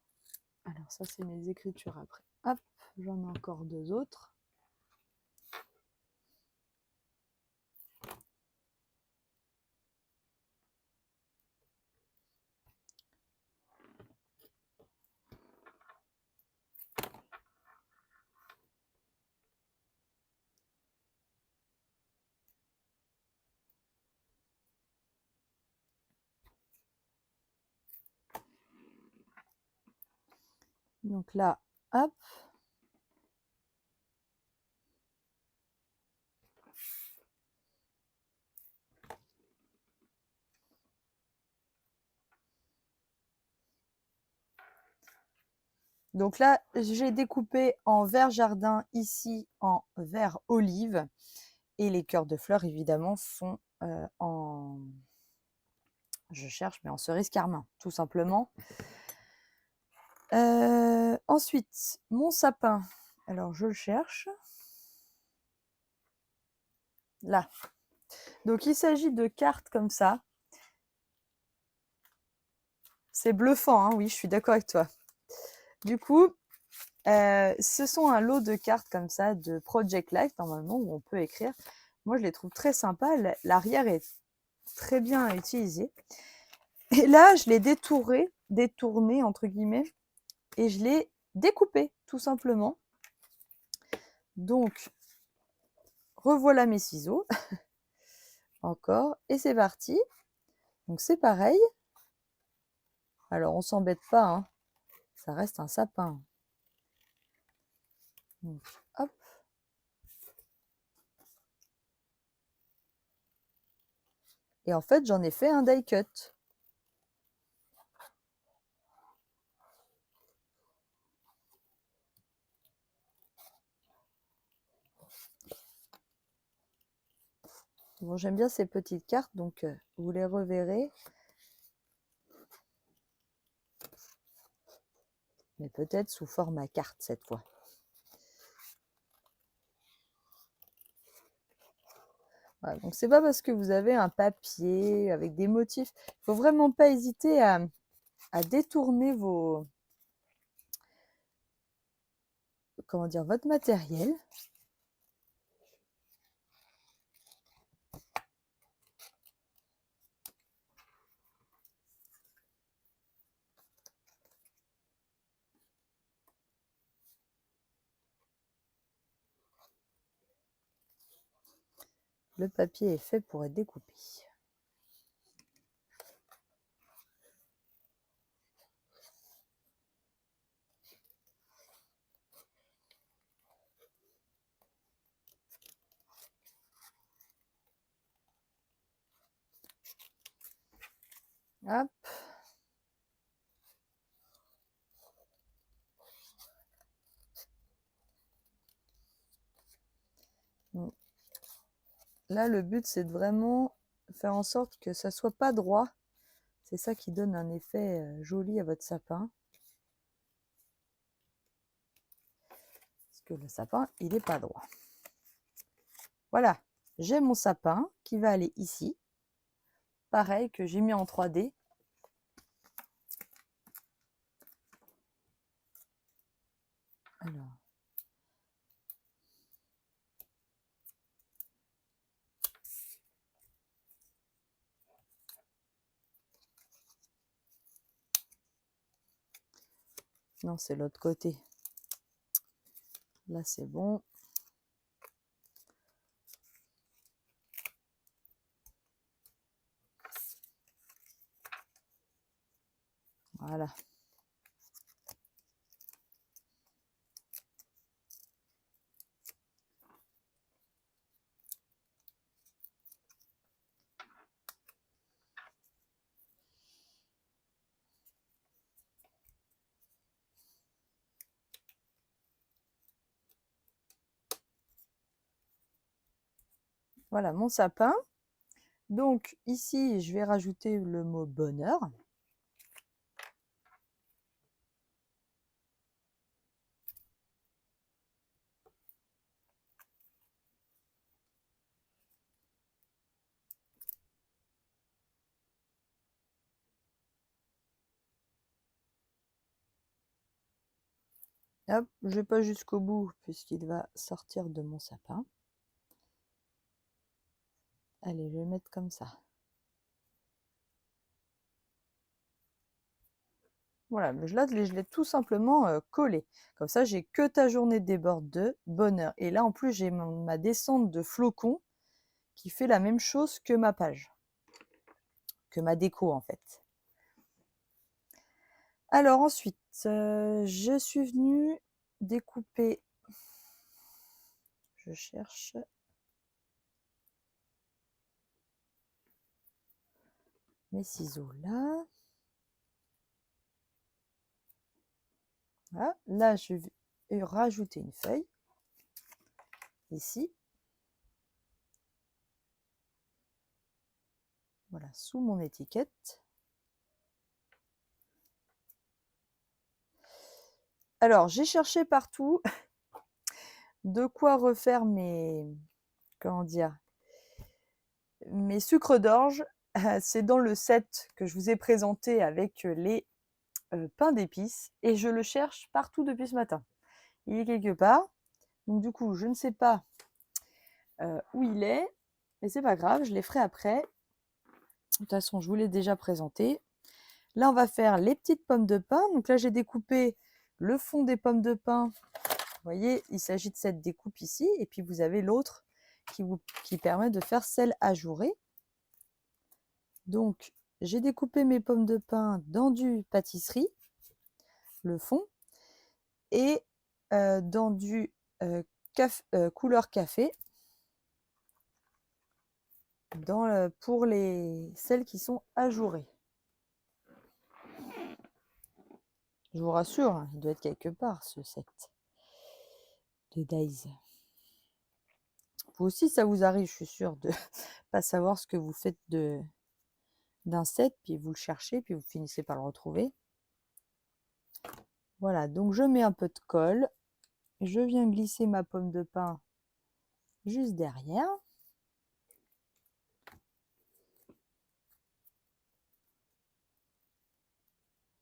alors ça, c'est mes écritures après. Hop, j'en ai encore 2 autres. Donc là, hop. Donc là, j'ai découpé en vert jardin, ici en vert olive. Et les cœurs de fleurs, évidemment, sont en... Je cherche, mais en cerise carmin, tout simplement. Ensuite, mon sapin. Alors, je le cherche. Là. Donc, il s'agit de cartes comme ça. C'est bluffant, hein, oui, je suis d'accord avec toi. Du coup, ce sont un lot de cartes comme ça de Project Life, normalement, où on peut écrire. Moi, je les trouve très sympas. L'arrière est très bien utilisé. Et là, je l'ai détourné, entre guillemets, et je l'ai découpé, tout simplement. Donc, revoilà mes ciseaux. Encore. Et c'est parti. Donc, c'est pareil. Alors, on s'embête pas, hein. Ça reste un sapin. Donc, hop. Et en fait, j'en ai fait un die cut. Bon, j'aime bien ces petites cartes, donc vous les reverrez. Mais peut-être sous format carte cette fois. Voilà, donc c'est pas parce que vous avez un papier avec des motifs. Il ne faut vraiment pas hésiter à détourner vos... Comment dire, votre matériel. Le papier est fait pour être découpé. Hop. Là, le but, c'est de vraiment faire en sorte que ça soit pas droit. C'est ça qui donne un effet joli à votre sapin. Parce que le sapin, il n'est pas droit. Voilà, j'ai mon sapin qui va aller ici. Pareil que j'ai mis en 3D. Alors. Non, c'est l'autre côté. Là, c'est bon. Voilà. Voilà mon sapin. Donc ici, je vais rajouter le mot bonheur. Hop, je vais pas jusqu'au bout puisqu'il va sortir de mon sapin. Allez, je vais le mettre comme ça. Voilà, mais là, je l'ai tout simplement collé. Comme ça, j'ai que ta journée déborde de bonheur. Et là, en plus, j'ai ma descente de flocons qui fait la même chose que ma page, que ma déco en fait. Alors ensuite, je suis venue découper, je cherche mes ciseaux là. Voilà. Là, je vais rajouter une feuille ici. Voilà, sous mon étiquette. Alors, j'ai cherché partout de quoi refaire mes, comment dire, mes sucres d'orge. C'est dans le set que je vous ai présenté avec les pains d'épices et je le cherche partout depuis ce matin. Il est quelque part, donc du coup, je ne sais pas où il est, mais c'est pas grave, je les ferai après. De toute façon, je vous l'ai déjà présenté. Là, on va faire les petites pommes de pin. Donc là, j'ai découpé le fond des pommes de pin. Vous voyez, il s'agit de cette découpe ici. Et puis, vous avez l'autre qui permet de faire celle ajourée. Donc, j'ai découpé mes pommes de pin dans du pâtisserie, le fond, et dans du couleur café, pour celles qui sont ajourées. Je vous rassure, hein, il doit être quelque part ce set de Dies. Vous aussi, ça vous arrive, je suis sûre, de pas savoir ce que vous faites d'un set, puis vous le cherchez, puis vous finissez par le retrouver. Voilà, donc je mets un peu de colle. Je viens glisser ma pomme de pin juste derrière.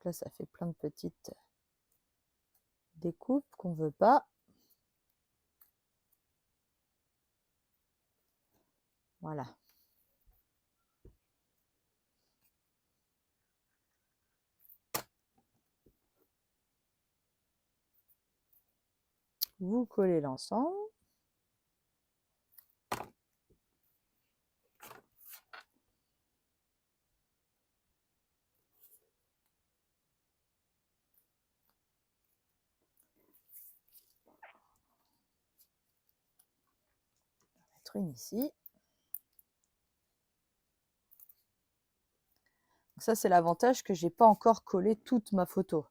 Là, ça fait plein de petites découpes qu'on ne veut pas. Voilà. Vous collez l'ensemble. On va mettre une ici. Donc ça, c'est l'avantage que j'ai pas encore collé toute ma photo.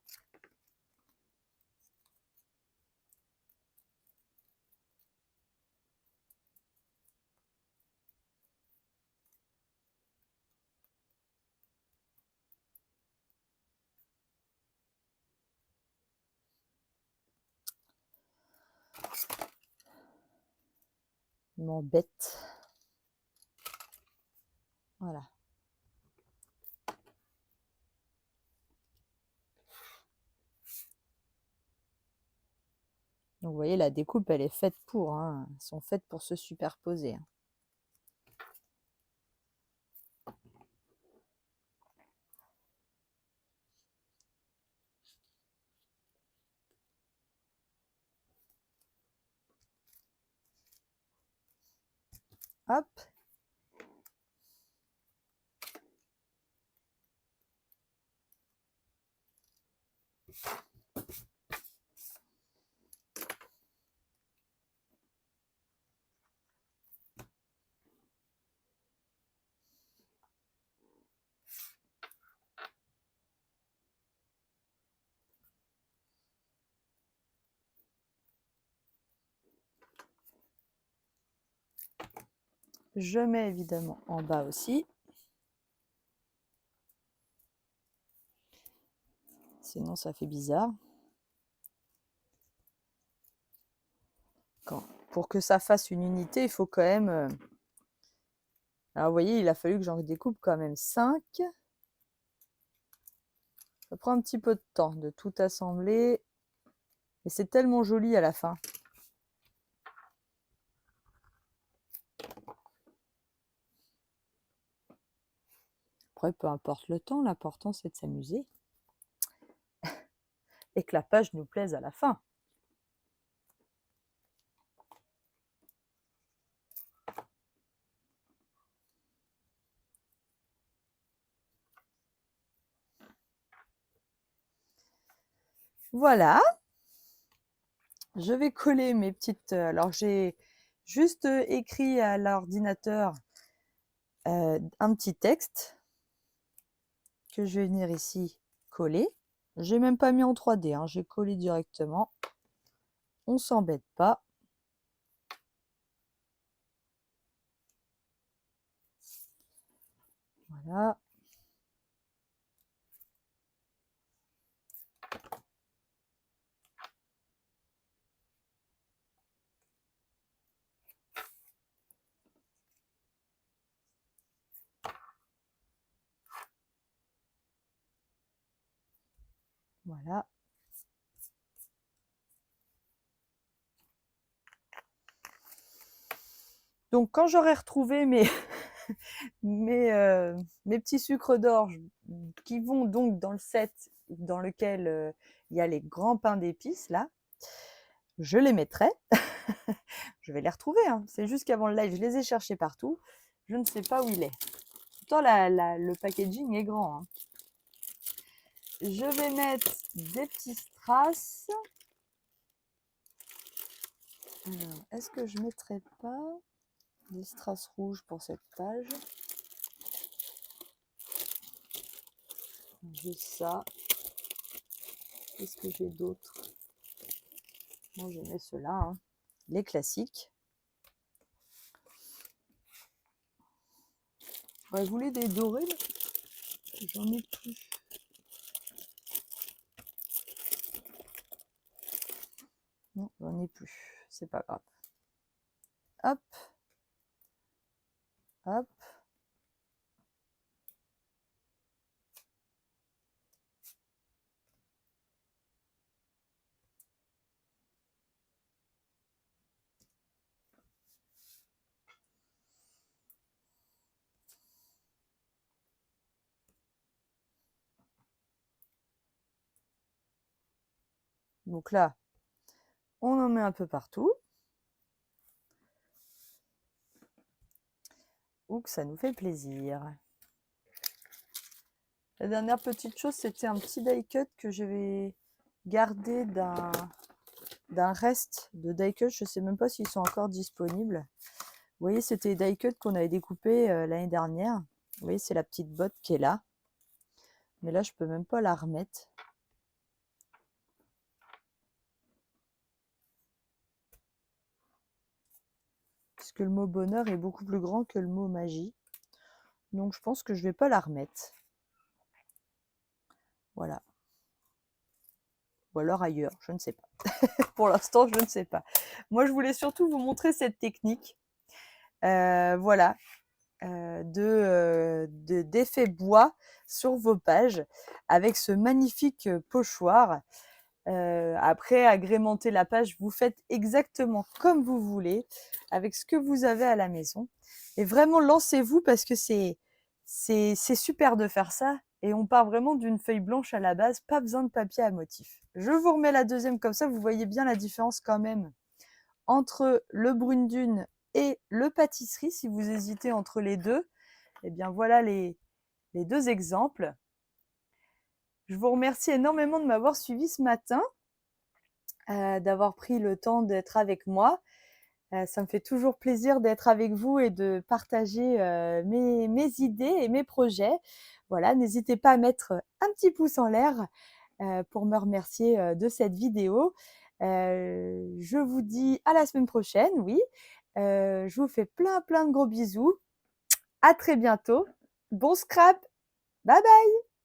Il m'embête. Voilà. Donc vous voyez, la découpe, elle est faite pour. Hein. Elles sont faites pour se superposer. Hein. Hop. Je mets évidemment en bas aussi. Sinon, ça fait bizarre. Pour que ça fasse une unité, il faut quand même... Alors, vous voyez, il a fallu que j'en découpe quand même 5. Ça prend un petit peu de temps de tout assembler. Et c'est tellement joli à la fin. Après, peu importe le temps, l'important c'est de s'amuser. Et que la page nous plaise à la fin. Voilà. Je vais coller mes petites... Alors, j'ai juste écrit à l'ordinateur un petit texte que je vais venir ici coller. J'ai même pas mis en 3D, hein, j'ai collé directement. On s'embête pas. Voilà. Voilà. Donc, quand j'aurai retrouvé mes petits sucres d'orge qui vont donc dans le set dans lequel il y a les grands pains d'épices, là, je les mettrai. Je vais les retrouver, hein. C'est juste qu'avant le live, je les ai cherchés partout. Je ne sais pas où il est. Pourtant, le packaging est grand, hein. Je vais mettre des petits strass. Alors, est-ce que je ne mettrai pas des strass rouges pour cette page? J'ai ça. Qu'est-ce que j'ai d'autre? Moi, je mets ceux-là, hein. Les classiques. J'aurais voulu des dorés, mais j'en ai plus. Non, j'en ai plus. C'est pas grave. Hop. Hop. Donc là, on en met un peu partout. Ou que ça nous fait plaisir. La dernière petite chose, c'était un petit die cut que j'avais gardé d'un reste de die cut. Je ne sais même pas s'ils sont encore disponibles. Vous voyez, c'était les die cut qu'on avait découpés l'année dernière. Vous voyez, c'est la petite botte qui est là. Mais là, je ne peux même pas la remettre. Puisque le mot bonheur est beaucoup plus grand que le mot magie. Donc, je pense que je ne vais pas la remettre. Voilà. Ou alors ailleurs, je ne sais pas. Pour l'instant, je ne sais pas. Moi, je voulais surtout vous montrer cette technique. Voilà. D'effet bois sur vos pages avec ce magnifique pochoir. Après, agrémenter la page, vous faites exactement comme vous voulez, avec ce que vous avez à la maison. Et vraiment, lancez-vous parce que c'est super de faire ça. Et on part vraiment d'une feuille blanche à la base, pas besoin de papier à motif. Je vous remets la deuxième comme ça, vous voyez bien la différence quand même entre le brune dune et le pâtisserie. Si vous hésitez entre les deux, eh bien voilà les deux exemples. Je vous remercie énormément de m'avoir suivi ce matin, d'avoir pris le temps d'être avec moi. Ça me fait toujours plaisir d'être avec vous et de partager mes idées et mes projets. Voilà, n'hésitez pas à mettre un petit pouce en l'air pour me remercier de cette vidéo. Je vous dis à la semaine prochaine, oui. Je vous fais plein de gros bisous. À très bientôt. Bon scrap. Bye bye.